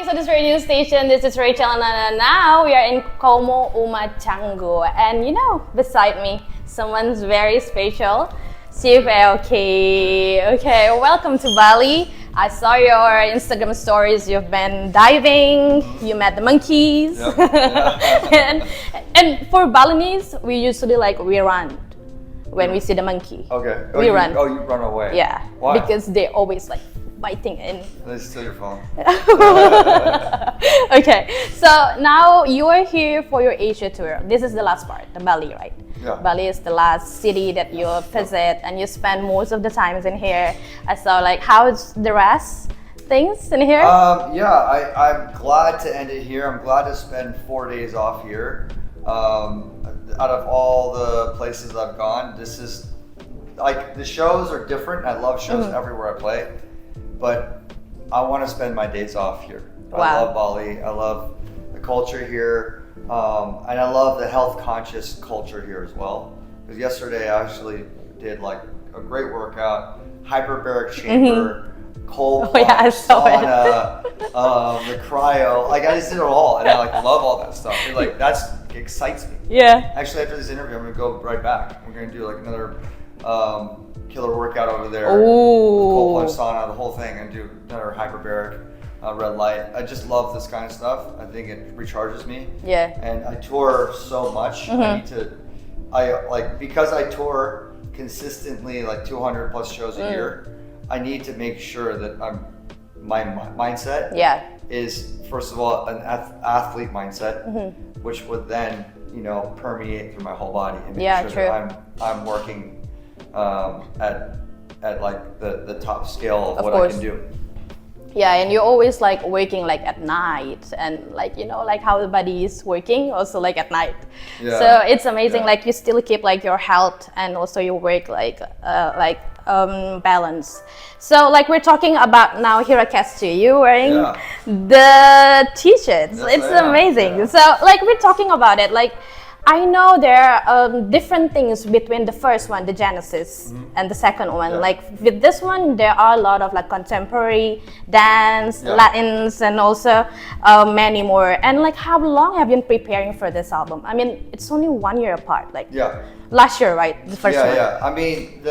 to this radio station. This is Rachel and now we are in Como Uma Canggu. And you know, beside me, someone's very special, Chief Aoki. Okay, welcome to Bali. I saw your Instagram stories. You've been diving, you met the monkeys. Yep. Yeah. and for Balinese, we usually we run when we see the monkey. Okay. We run. You run away. Yeah. Why? Because they always biting in. They steal your phone. Okay, so now you are here for your Asia tour. This is the last part, the Bali, right? Yeah. Bali is the last city that you visit, and you spend most of the times in here. I saw how's the rest things in here? I'm glad to end it here. I'm glad to spend 4 days off here. Out of all the places I've gone, this is the shows are different. I love shows everywhere I play, but I want to spend my days off here. Wow. I love Bali. I love the culture here. And I love the health conscious culture here as well. Because yesterday I actually did a great workout, hyperbaric chamber, cold sauna, the cryo. I just did it all, and I love all that stuff. That excites me. Yeah. Actually, after this interview, I'm gonna go right back. We're gonna do another killer workout over there. Ooh. Cold plunge sauna, the whole thing, and do another hyperbaric. Red light. I just love this kind of stuff. I think it recharges me. Yeah. And I tour so much. I need to. Because I tour consistently 200 plus shows a year. I need to make sure that my mindset is first of all an athlete mindset, which would then permeate through my whole body and make sure that I'm working at the top scale of what I can do. Yeah, and you're always working at night, and how the body is working also at night. Yeah. So it's amazing. You still keep your health and also your work balance. So we're talking about now here at Castro, you wearing the t-shirts. Yes, It's amazing. Yeah. So we're talking about it. I know there are different things between the first one, the Genesis, and the second one. Yeah. With this one, there are a lot of contemporary dance, Latins, and also many more. And how long have you been preparing for this album? I mean, it's only 1 year apart. Last year, right? The first one. Yeah. I mean,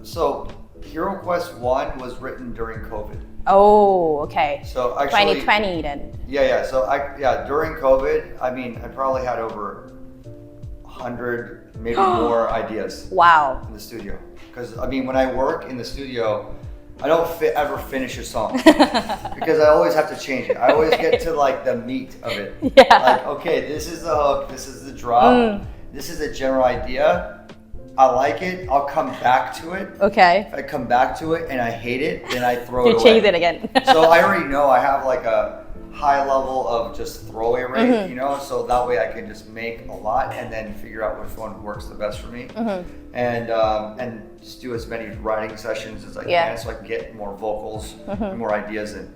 so Hero Quest 1 was written during COVID. Oh, okay. So actually, 2020 then. Yeah. So during COVID, I mean, I probably had over 100, maybe more ideas. Wow. In the studio, because when I work in the studio, I don't ever finish a song because I always have to change it. I always get to the meat of it. Yeah. Okay, this is the hook, this is the drop, this is a general idea. I like it. I'll come back to it. Okay. If I come back to it and I hate it, then I throw it away. You change it again. So I already know I have a high level of just throwaway rate, so that way I can just make a lot and then figure out which one works the best for me, and just do as many writing sessions as I can, so I can get more vocals and more ideas in.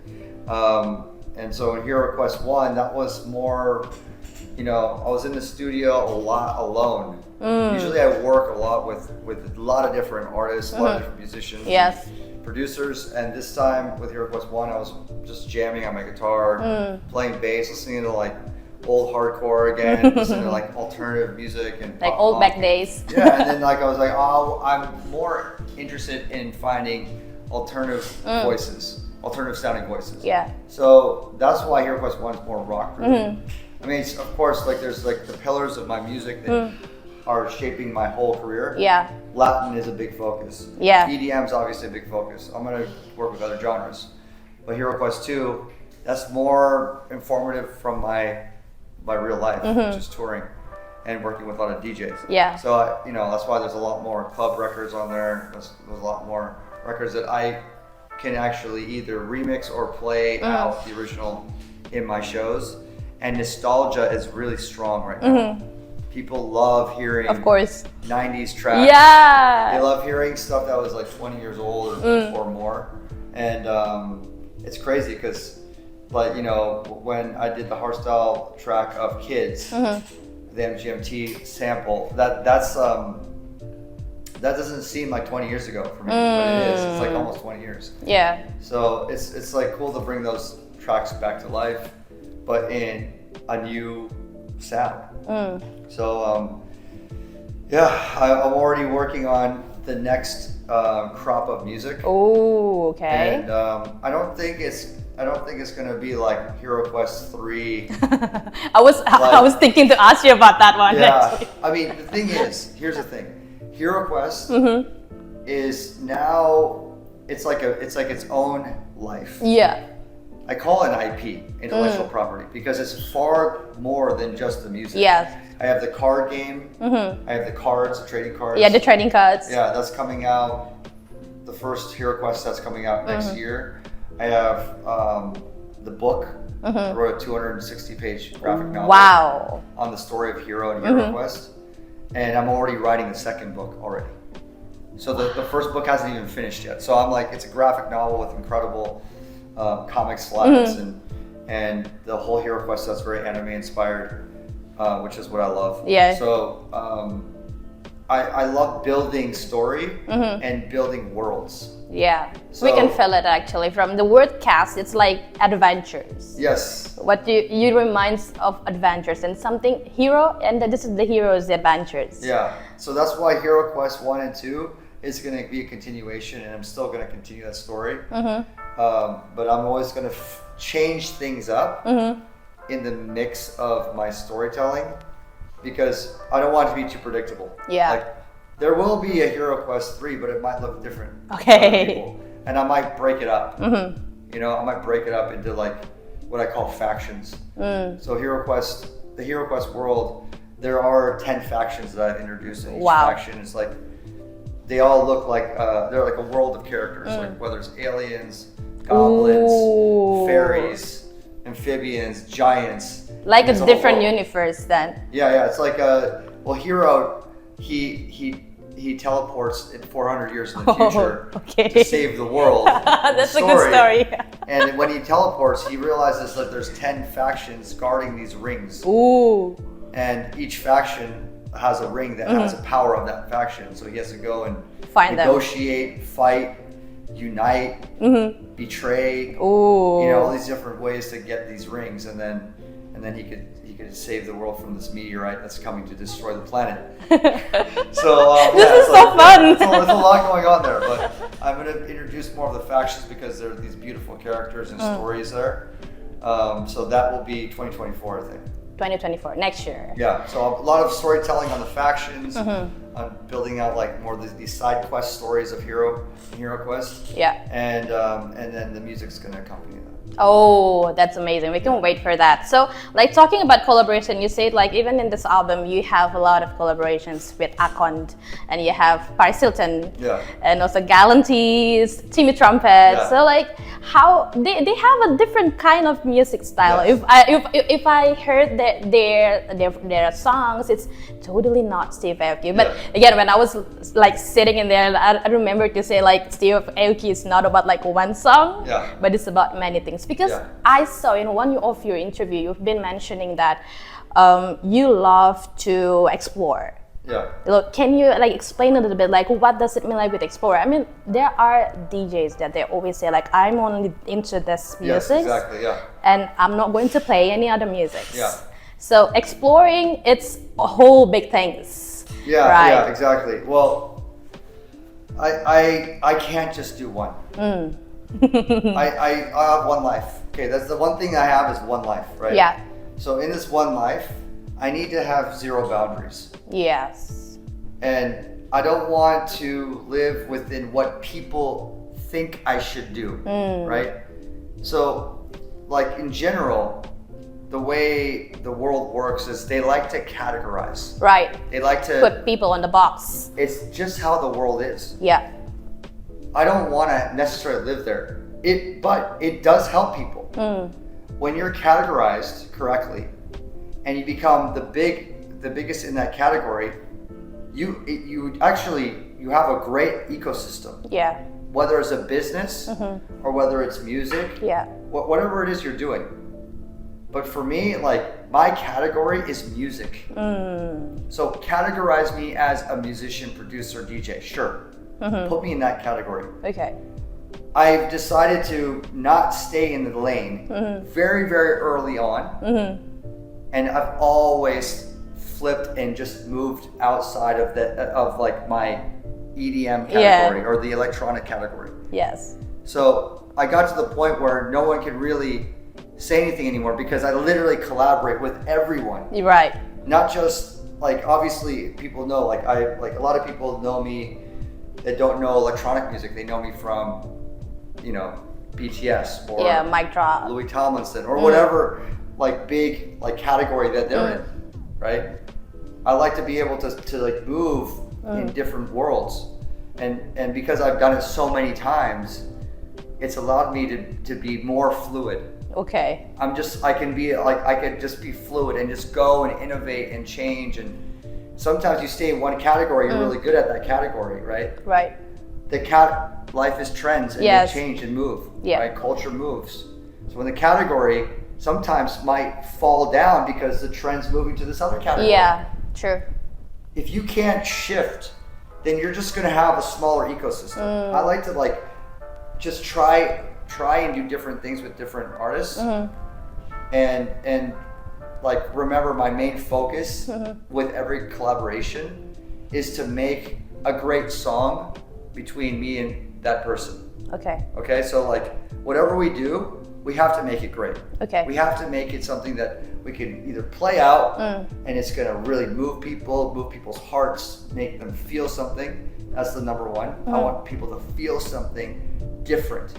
And so in Hero Quest 1, that was more, I was in the studio a lot alone. Usually I work a lot with a lot of different artists, a lot of different musicians. Yes. Producers, and this time with Hero Quest 1, I was just jamming on my guitar, playing bass, listening to old hardcore again, listening to alternative music and pop old punk. back days. Yeah, and then I was I'm more interested in finding alternative voices, alternative sounding voices. Yeah. So that's why Hero Quest 1 is more rock driven. I mean, of course, there's the pillars of my music that are shaping my whole career. Yeah. Latin is a big focus. Yeah. EDM is obviously a big focus. I'm going to work with other genres. But Hero Quest 2, that's more informative from my real life, which is touring and working with a lot of DJs. Yeah. So, that's why there's a lot more club records on there. There's a lot more records that I can actually either remix or play out the original in my shows. And nostalgia is really strong right now. People love hearing, of course, 90s tracks. Yeah. They love hearing stuff that was 20 years old or more. And it's crazy because, when I did the hardstyle track of Kids, the MGMT sample, that doesn't seem like 20 years ago for me, but it is. It's almost 20 years. Yeah. So it's cool to bring those tracks back to life, but in a new sound. So I'm already working on the next crop of music. Oh, okay. And I don't think it's gonna be like Hero Quest 3. I was thinking to ask you about that one. Yeah, Actually. I mean the thing is, here's the thing. Hero Quest is now it's like its own life. Yeah. I call it an IP, intellectual property, because it's far more than just the music. Yes. I have the card game. I have the cards, the trading cards. Yeah, the trading cards. Yeah, that's coming out. The first Hero Quest that's coming out next year. I have the book. I wrote a 260-page graphic novel on the story of Hero and Hero Quest, and I'm already writing the second book already. So the first book hasn't even finished yet. So I'm like, it's a graphic novel with incredible comic slides and the whole Hero Quest that's very anime inspired, which is what I love. Yeah. So I love building story and building worlds. Yeah, So, we can feel it actually from the word cast. It's like adventures. Yes. What you reminds of adventures and something hero, and this is the hero's adventures. Yeah. So that's why Hero Quest 1 and 2 is going to be a continuation, and I'm still going to continue that story. But I'm always going to change things up in the mix of my storytelling, because I don't want it to be too predictable. Yeah. Like, there will be a Hero Quest 3, but it might look different. Okay. to other people. And I might break it up. You know, I might break it up into like what I call factions. So the Hero Quest world, there are 10 factions that I've introduced in each faction. It's like, they all look like, they're like a world of characters, like whether it's aliens, goblins, fairies, amphibians, giants. Like a different world. universe then. Yeah, it's like Hero, he teleports in 400 years in the future to save the world. That's a good story. And when he teleports, he realizes that there's 10 factions guarding these rings. Ooh. And each faction has a ring that has the power of that faction. So he has to go and Find negotiate, fight, unite, betray. Ooh. You know, all these different ways to get these rings, and then he could save the world from this meteorite that's coming to destroy the planet. So this is so fun. There's a lot going on there, but I'm going to introduce more of the factions because there are these beautiful characters and stories there. So that will be 2024, I think. 2024, next year. Yeah, so a lot of storytelling on the factions. I'm building out like more of these side quest stories of Hero Quest. Yeah. And then the music's going to accompany that. Oh, that's amazing. We can wait for that. So, like talking about collaboration, you said like even in this album, you have a lot of collaborations with Akon, and you have Paris Hilton, and also Galantees, Timmy Trumpet. Yeah. So like how they have a different kind of music style. Yes. If I heard their songs, it's totally not Steve Aoki. But again, when I was like sitting in there, I remember to say like Steve Aoki is not about like one song, but it's about many things. Because I saw in one of your interview, you've been mentioning that you love to explore. Yeah. Look, can you like explain a little bit like what does it mean like with explore? I mean, there are DJs that they always say like I'm only into this music. Yes, exactly. Yeah. And I'm not going to play any other music. Yeah. So exploring, it's a whole big things. Yeah. Right? Yeah. Exactly. Well, I can't just do one. I have one life. Okay, that's the one thing I have is one life, right? Yeah. So in this one life, I need to have zero boundaries. Yes. And I don't want to live within what people think I should do, right? So, like in general, the way the world works is they like to categorize. Right. They like to put people in the box. It's just how the world is. Yeah. I don't want to necessarily live there. But it does help people. When you're categorized correctly and you become the biggest in that category, you have a great ecosystem. Yeah. Whether it's a business or whether it's music, whatever it is you're doing. But for me, like my category is music. So categorize me as a musician, producer, DJ, sure. Put me in that category. Okay. I've decided to not stay in the lane very, very early on. And I've always flipped and just moved outside of like my EDM category or the electronic category. Yes. So I got to the point where no one could really say anything anymore because I literally collaborate with everyone. Right. Not just like, obviously people know, like a lot of people know me that don't know electronic music. They know me from, you know, BTS or Mic Drop, Louis Tomlinson or whatever like big like category that they're in, right? I like to be able to like move in different worlds, and because I've done it so many times, it's allowed me to be more fluid. Okay. I can just be fluid and just go and innovate and change. And sometimes you stay in one category, you're really good at that category, right? Right. Life is trends and they change and move, right? Culture moves. So when the category sometimes might fall down because the trend's moving to this other category. Yeah, true. If you can't shift, then you're just gonna have a smaller ecosystem. I like to like just try and do different things with different artists, and like remember my main focus with every collaboration is to make a great song between me and that person. Okay, so like whatever we do, we have to make it great. We have to make it something that we can either play out and it's gonna really move people's hearts, make them feel something. That's the number one. I want people to feel something different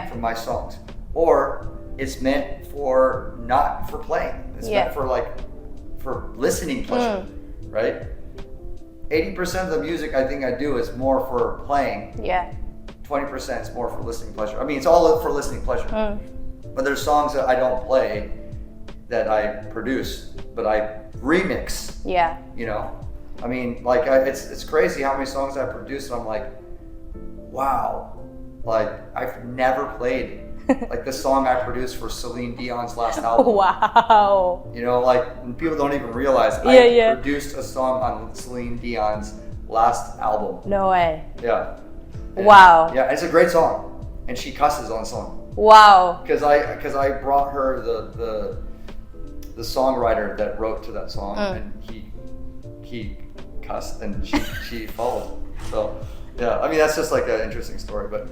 from my songs. Or it's meant for not for playing. It's meant for like for listening pleasure, right? 80% of the music I think I do is more for playing. 20% is more for listening pleasure. I mean, it's all for listening pleasure. But there's songs that I don't play that I produce, but I remix. You know, I mean, like it's crazy how many songs I produce, and I'm like, wow, like I've never played like the song I produced for Celine Dion's last album. Wow. You know, like people don't even realize I produced a song on Celine Dion's last album. No way. Yeah. And, wow. Yeah, it's a great song, and she cusses on the song. Wow. Because I brought her the songwriter that wrote to that song, and he cussed and she followed. So yeah, I mean that's just like an interesting story, but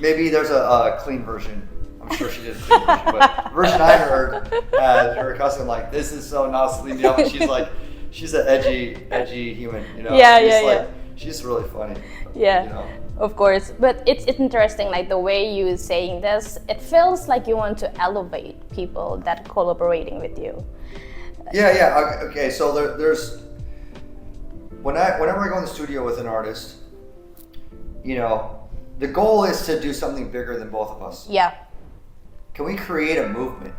maybe there's a clean version. I'm sure she did a clean version, but the version I heard had her cussing like, "This is so not Celine Dion." But she's an edgy human, you know. She's really funny. Yeah. You know? Of course, but it's interesting, like the way you saying this, it feels like you want to elevate people that are collaborating with you. Yeah. Okay, so there's whenever I go in the studio with an artist, you know, the goal is to do something bigger than both of us. Yeah. Can we create a movement?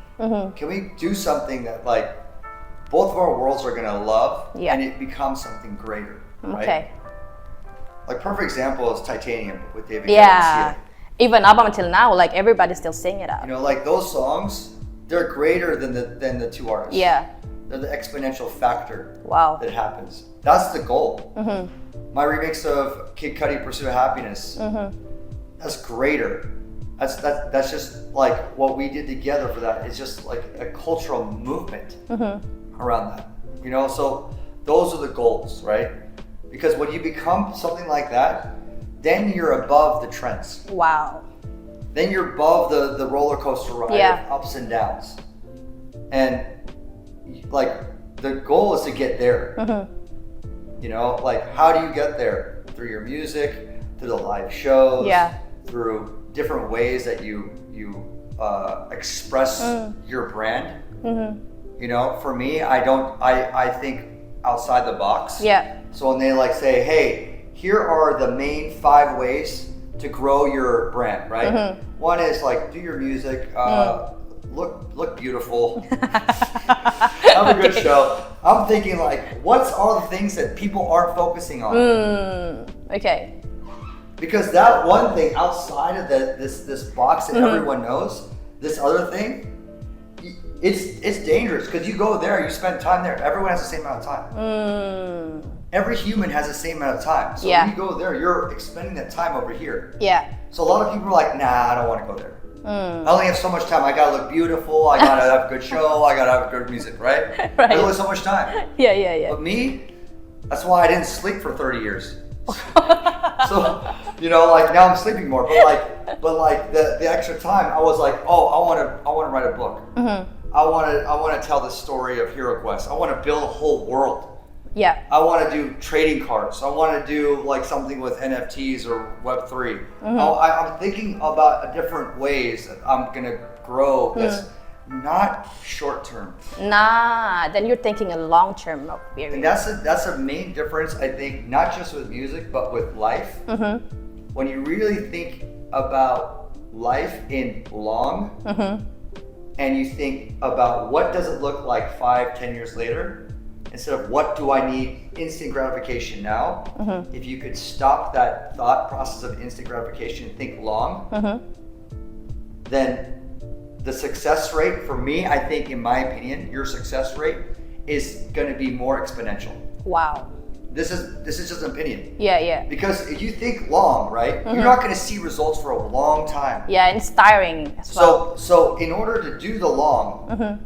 Can we do something that like both of our worlds are gonna love, and it becomes something greater, right? Okay. Like perfect example is Titanium with David Yeah. Guetta. Even up until now, like everybody's still singing it out. You know, like those songs, they're greater than the two artists. Yeah. They're the exponential factor Wow. that happens. That's the goal. My remix of Kid Cudi Pursuit of Happiness, that's greater. That's just like what we did together for that. It's just like a cultural movement around that. You know, so those are the goals, right? Because when you become something like that, then you're above the trends. Wow. Then you're above the roller coaster ride of ups and downs. And like the goal is to get there. You know, like how do you get there? Through your music, through the live shows, through different ways that you express your brand. You know, for me, I think outside the box. So when they like say, hey, here are the main 5 ways to grow your brand, right? One is like do your music, look beautiful, have a good show. I'm thinking like, what's all the things that people aren't focusing on? Okay. Because that one thing outside of this box that everyone knows, this other thing, it's dangerous because you go there, you spend time there. Everyone has the same amount of time. Every human has the same amount of time. So when you go there, you're expending that time over here. So a lot of people are like, nah, I don't want to go there. I only have so much time. I gotta look beautiful. I gotta have a good show. I gotta have good music, right? Right. There's only so much time. Yeah. But me, that's why I didn't sleep for 30 years. So, you know, like now I'm sleeping more. But like the extra time, I was like, oh, I want to write a book. I want to tell the story of Hero Quest. I want to build a whole world. Yeah. I want to do trading cards. I want to do like something with NFTs or Web3. I'm thinking about different ways that I'm gonna grow. That's not short term. Nah, then you're thinking a long term period. And that's a main difference, I think, not just with music but with life. When you really think about life in long, and you think about what does it look like 5-10 years later, instead of what do I need instant gratification now, if you could stop that thought process of instant gratification and think long, then the success rate for me, I think, in my opinion, your success rate is going to be more exponential. Wow. This is just an opinion. Yeah. Because if you think long, right, you're not going to see results for a long time. Yeah, and it's tiring as well. So in order to do the long,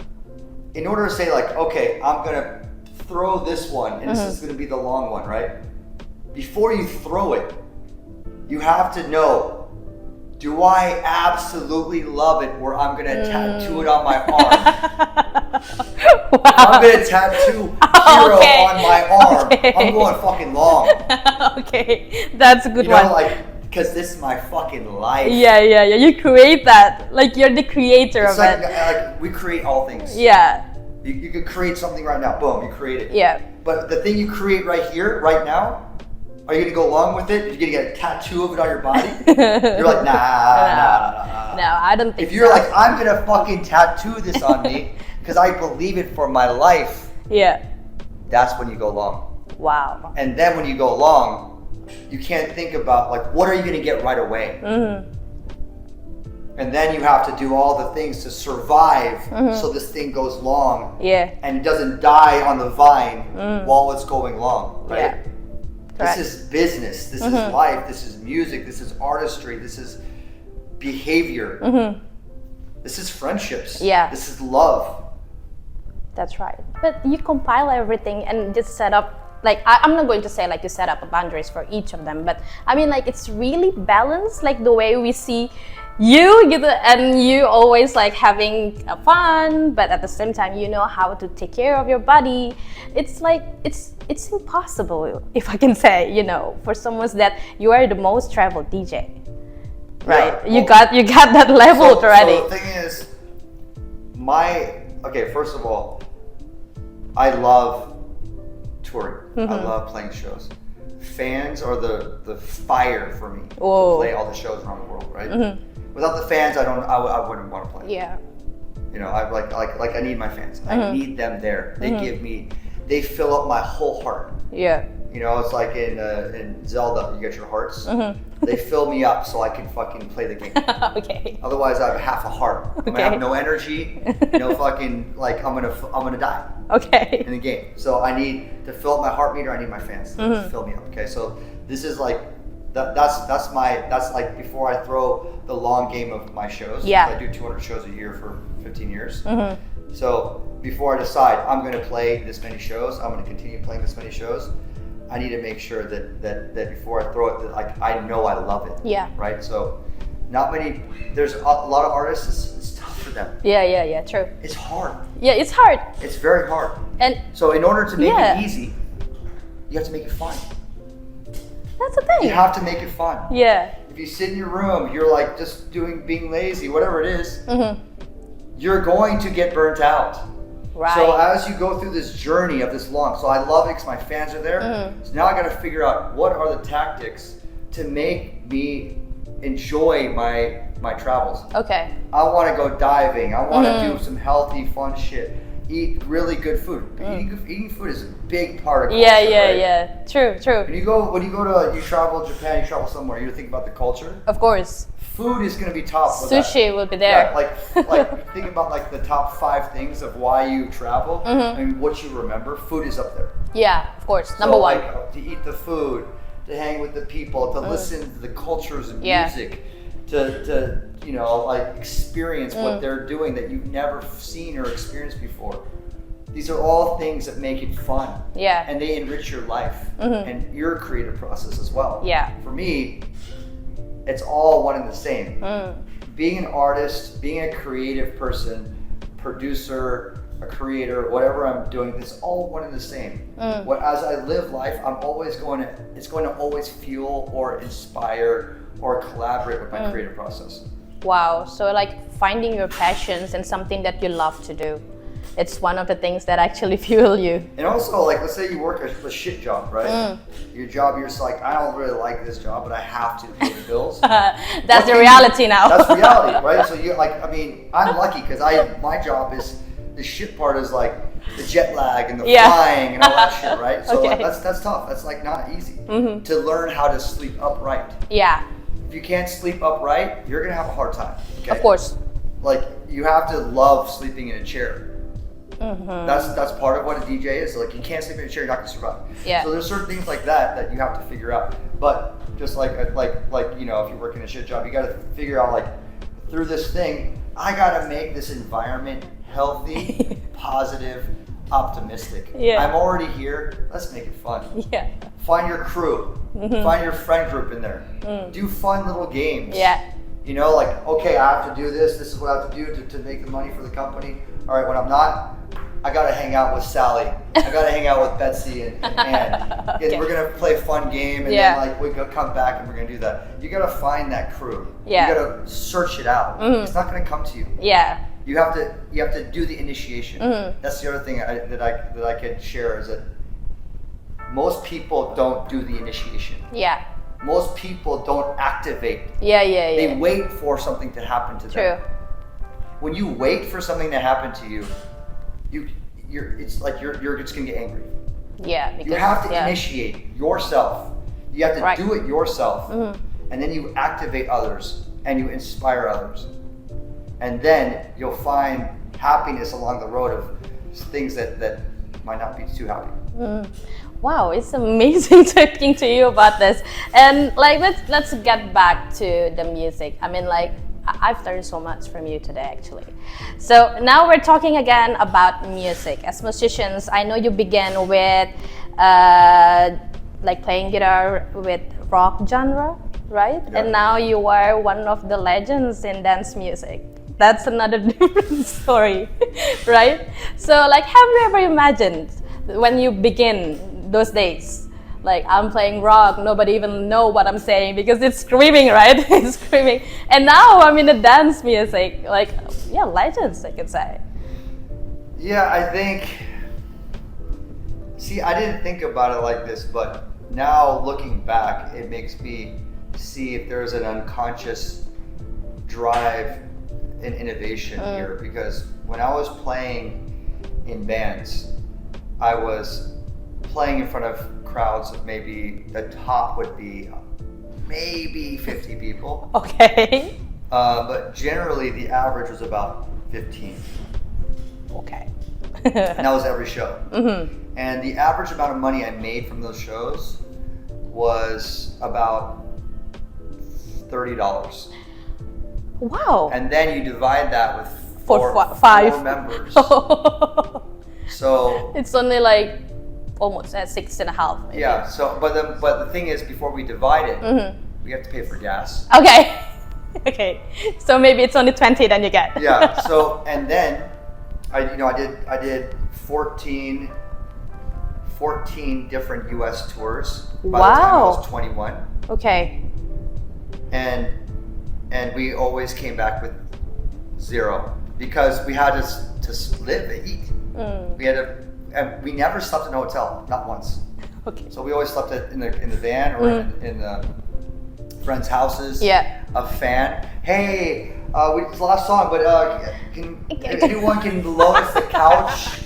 in order to say like, okay, I'm going to throw this one and this is going to be the long one, right? Before you throw it, you have to know, do I absolutely love it where I'm going to tattoo it on my arm? Wow. I'm going to tattoo Hero on my arm. I'm going fucking long. Okay, that's a good one. You know, like, because this is my fucking life. Yeah. You create that. Like you're the creator It's of like, it. like we create all things. Yeah. You could create something right now. Boom, you create it. Yeah. But the thing you create right here, right now, are you gonna go along with it? You're gonna get a tattoo of it on your body? You're like, nah. No, I don't think If you're so. like, I'm gonna fucking tattoo this on me because I believe it for my life, Yeah. that's when you go long. Wow. And then when you go long, you can't think about like, what are you gonna get right away? And then you have to do all the things to survive so this thing goes long and doesn't die on the vine while it's going long, right? Yeah. Correct. This is business, this is life, this is music, this is artistry, this is behavior, this is friendships, this is love. That's right. But you compile everything and just set up, like, I'm not going to say like you set up boundaries for each of them, but I mean like it's really balanced, like the way we see you and you always like having fun, but at the same time you know how to take care of your body. It's like it's impossible, if I can say, you know, for someone that you are the most traveled DJ, right? Yeah, you got that level already. So the thing is, first of all, I love touring. I love playing shows. Fans are the fire for me to play all the shows around the world, right? Without the fans, I wouldn't want to play. Yeah. You know, I like I need my fans. I need them there. They fill up my whole heart. Yeah. You know, it's like in Zelda, you get your hearts. They fill me up so I can fucking play the game. Okay. Otherwise, I have half a heart. I'm gonna have no energy, no fucking, like I'm gonna die. Okay. In the game. So I need to fill up my heart meter. I need my fans to fill me up. Okay, so this is like that's like before I throw the long game of my shows. Yeah. I do 200 shows a year for 15 years. So before I decide I'm going to play this many shows, I'm going to continue playing this many shows, I need to make sure that before I throw it, that I know I love it. Yeah. Right. So there's a lot of artists. It's tough for them. Yeah. True. It's hard. Yeah, it's hard. It's very hard. And so in order to make it easy, you have to make it fun. That's the thing. You have to make it fun. Yeah. If you sit in your room, you're like just being lazy, whatever it is, you're going to get burnt out. Right. So as you go through this journey of this long, so I love it because my fans are there. So now I got to figure out what are the tactics to make me enjoy my travels. Okay. I want to go diving. I want to do some healthy, fun shit. Eat really good food. Eating food is a big part of culture. Yeah. True. When you travel Japan, you travel somewhere, you think about the culture. Of course. Food is going to be top. Sushi will be there. Yeah, like think about like the top 5 things of why you travel and what you remember. Food is up there. Yeah, of course. Number one. Like, to eat the food, to hang with the people, to listen to the cultures and music, to you know, like experience what they're doing that you've never seen or experienced before. These are all things that make it fun. Yeah. And they enrich your life and your creative process as well. Yeah. For me, it's all one and the same. Being an artist, being a creative person, producer, a creator, whatever I'm doing, it's all one and the same. As I live life, it's going to always fuel or inspire or collaborate with my creative process. Wow. So like finding your passions and something that you love to do. It's one of the things that actually fuel you. And also, like, let's say you work a shit job, right? Your job, you're just like, I don't really like this job, but I have to pay the bills. That's the reality now. That's reality, right? So you like, I mean, I'm lucky because my job is, the shit part is like the jet lag and the flying and all that shit, right? So like, that's tough. That's like not easy to learn how to sleep upright. Yeah. If you can't sleep upright, you're gonna have a hard time. Okay? Of course. Like you have to love sleeping in a chair. That's part of what a DJ is. Like you can't sleep in a chair, you're not gonna survive. Yeah. So there's certain things like that you have to figure out. But just like you know, if you're working a shit job, you got to figure out like through this thing, I gotta make this environment healthy, positive, optimistic. Yeah. I'm already here. Let's make it fun. Yeah. Find your crew. Find your friend group in there. Do fun little games. Yeah. You know, like okay, I have to do this. This is what I have to do to make the money for the company. All right, when I'm not, I gotta hang out with Sally. I gotta hang out with Betsy and Okay. we're gonna play a fun game and then like we come back and we're gonna do that. You gotta find that crew. Yeah. You gotta search it out. It's not gonna come to you. Yeah. You have to do the initiation. That's the other thing that I could share is that most people don't do the initiation. Yeah. Most people don't activate. Yeah. They wait for something to happen to them. True. When you wait for something to happen to you, it's like you're just gonna get angry. Yeah. Because, You have to initiate yourself. You have to do it yourself, and then you activate others and you inspire others, and then you'll find happiness along the road of things that might not be too happy. Wow, it's amazing talking to you about this. And like let's get back to the music. I mean, like I've learned so much from you today actually. So now we're talking again about music. As musicians, I know you began with like playing guitar with rock genre, right? Yeah. And now you are one of the legends in dance music. That's another different story, right? So like, have you ever imagined when you begin those days? Like I'm playing rock, nobody even know what I'm saying because it's screaming, right? It's screaming. And now I'm in the dance music, like legends, I could say. Yeah, I think. See, I didn't think about it like this, but now looking back, it makes me see if there's an unconscious drive in innovation here. Because when I was playing in bands, I was playing in front of crowds of maybe the top would be maybe 50 people. Okay. But generally the average was about 15. Okay. And that was every show. And the average amount of money I made from those shows was about $30. Wow. And then you divide that with For four five members. So it's only like almost at 6.5. Maybe. yeah. So but the thing is, before we divide it, we have to pay for gas. Okay. Okay. So maybe it's only 20 then you get. Yeah. So and then I did 14 different U.S. tours by the time I was 21. Okay. And we always came back with zero because we had to live and eat. We had to, and we never slept in a hotel, not once. Okay. So we always slept in the van or in the friends' houses. Yeah. A fan. Hey, it's the last song, but if anyone can loan us the couch?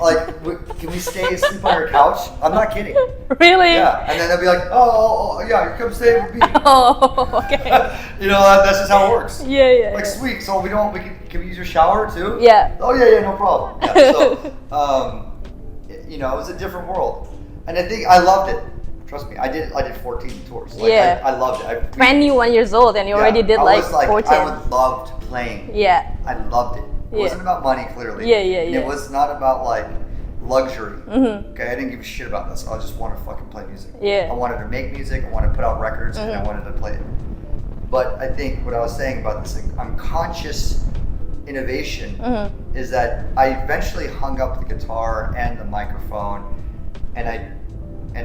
Like, can we sleep on your couch? I'm not kidding. Really? Yeah, and then they'll be like, oh yeah, you come stay with me. Oh, okay. That's just how it works. Yeah. Like, sweet. So can we use your shower too? Yeah. Oh yeah, no problem. Yeah, so, it was a different world, and I think I loved it. trust me, I did 14 tours. Like, Yeah. I loved it. 21 years old and you already did like 14. I loved playing. Yeah. I loved it. It Yeah. wasn't about money, clearly. Yeah, yeah, And yeah. it was not about like luxury. Mm-hmm. Okay, I didn't give a shit about this. I just wanted to fucking play music. Yeah. I wanted to make music. I wanted to put out records, and I wanted to play it. But I think what I was saying about this unconscious innovation is that I eventually hung up the guitar and the microphone, and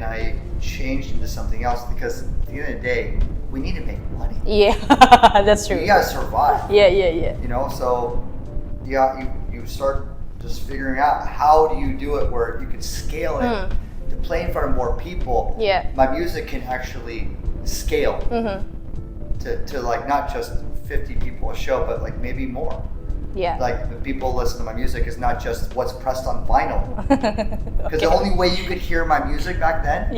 I changed into something else because at the end of the day, we need to make money. Yeah, that's true. You gotta survive. Yeah, yeah, yeah. You know, so yeah, you start just figuring out how do you do it where you can scale it to play in front of more people. Yeah. My music can actually scale to like not just 50 people a show, but like maybe more. Yeah. Like the people listen to my music is not just what's pressed on vinyl. Because the only way you could hear my music back then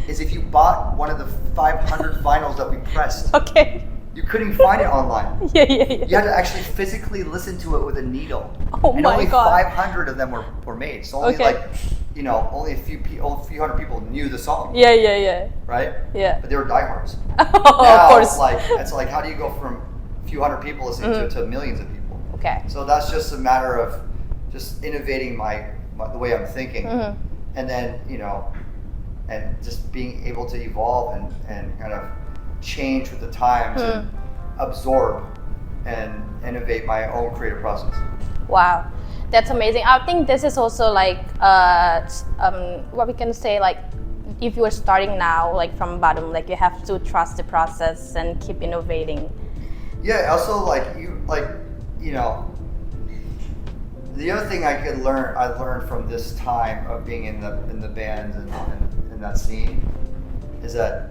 is if you bought one of the 500 vinyls that we pressed. Okay. You couldn't find it online. Yeah, yeah, yeah. You had to actually physically listen to it with a needle. Oh and my only God. 500 of them were made. So only only a few hundred people knew the song. Yeah, yeah, yeah. Right? Yeah. But they were diehards. Oh, Now, of course. it's like how do you go from a few hundred people listening to millions of people? Okay. So that's just a matter of just innovating the way I'm thinking, and then and just being able to evolve and kind of change with the times and absorb and innovate my own creative process. Wow, that's amazing. I think this is also like what we can say, like if you are starting now, like from bottom, like you have to trust the process and keep innovating. Yeah. Also, the other thing I learned from this time of being in the bands and in that scene is that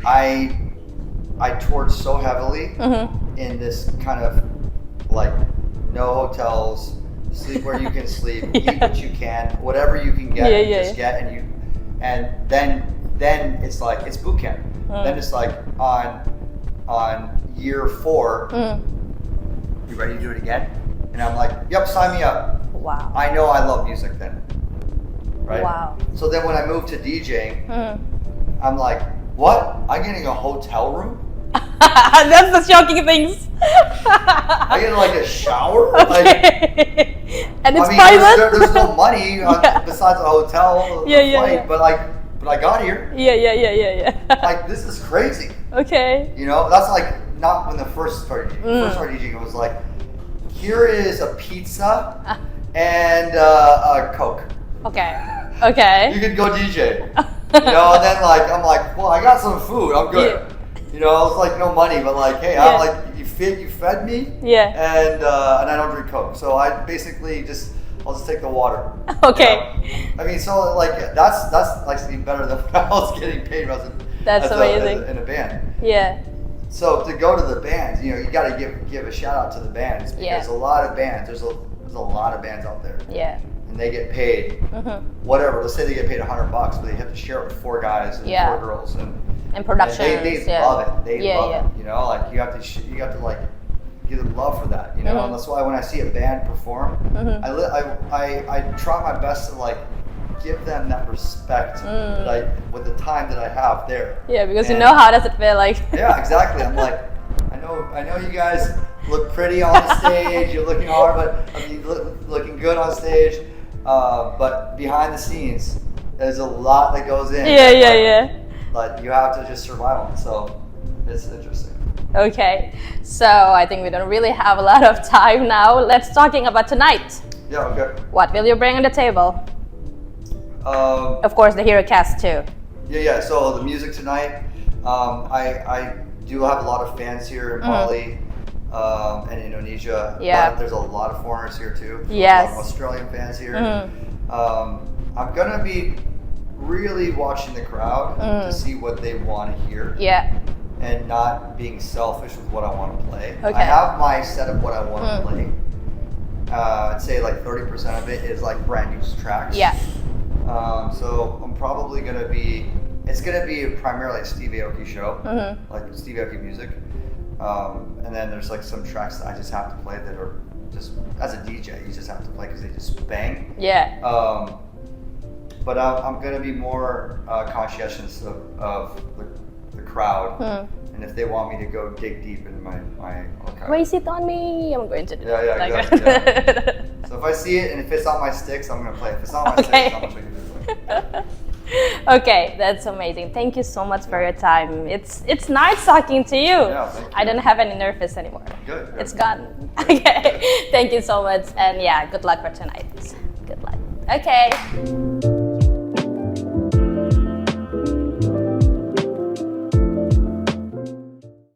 I toured so heavily in this kind of like no hotels, sleep where you can sleep, eat what you can, whatever you can get, get, and then it's like it's boot camp. Then it's like on year 4, you ready to do it again? And I'm like, yep, sign me up. Wow. I know I love music then, right? Wow. So then when I moved to DJing, I'm like, what? I'm getting a hotel room? That's the shocking things. I get like a shower? Okay. And it's I mean, private? there's no money besides a hotel, flight, but I got here. Yeah. Like, this is crazy. Okay. You know, that's like not when the first started DJing. First started DJing, it was like, here is a pizza and a Coke. Okay. You can go DJ. And then like I'm like, well, I got some food. I'm good. Yeah. It's like no money, but like, hey, I'm like, you fed me. Yeah. And I don't drink Coke, so I basically I'll just take the water. Okay. I mean, so like that's like even better than what I was getting paid That's amazing. in a band. Yeah. So to go to the bands, you got to give a shout out to the bands because a lot of bands, there's a lot of bands out there. Yeah. And they get paid whatever. Let's say they get paid $100, but they have to share it with 4 guys and 4 girls and productions. They love it. They love it. Like you have to like give them love for that. And that's why when I see a band perform, I try my best to like give them that respect that with the time that I have there. Yeah, because you know how does it feel like. Yeah, exactly. I'm like, I know you guys look pretty on the stage. You're looking hard, but I mean, looking good on stage. But behind the scenes, there's a lot that goes in. Yeah. But you have to just survive it. So it's interesting. Okay, so I think we don't really have a lot of time now. Let's talking about tonight. Yeah. Okay. What will you bring on the table? Of course, the Hero Cast too. Yeah. So the music tonight, I do have a lot of fans here in Bali and Indonesia. Yeah. But there's a lot of foreigners here too. Yes. A lot of Australian fans here. I'm gonna be really watching the crowd to see what they want to hear. Yeah. And not being selfish with what I want to play. Okay. I have my set of what I want to play. I'd say like 30% of it is like brand new tracks. Yeah. So I'm probably gonna be. It's gonna be primarily a Steve Aoki show, like Steve Aoki music, and then there's like some tracks that I just have to play that are just as a DJ you just have to play because they just bang. Yeah. but I'm gonna be more conscientious of the crowd, and if they want me to go dig deep in my archive. Raise it on me. I'm going to do Yeah, like exactly, that. So if I see it and if it's on my sticks, I'm gonna play. If it's not on my sticks, I'm gonna show you this. Okay, that's amazing. Thank you so much for your time. It's nice talking to you. Yeah, thank you. I don't have any nervous anymore. Good. It's gone. Okay. Thank you so much, and yeah, good luck for tonight. Good luck. Okay.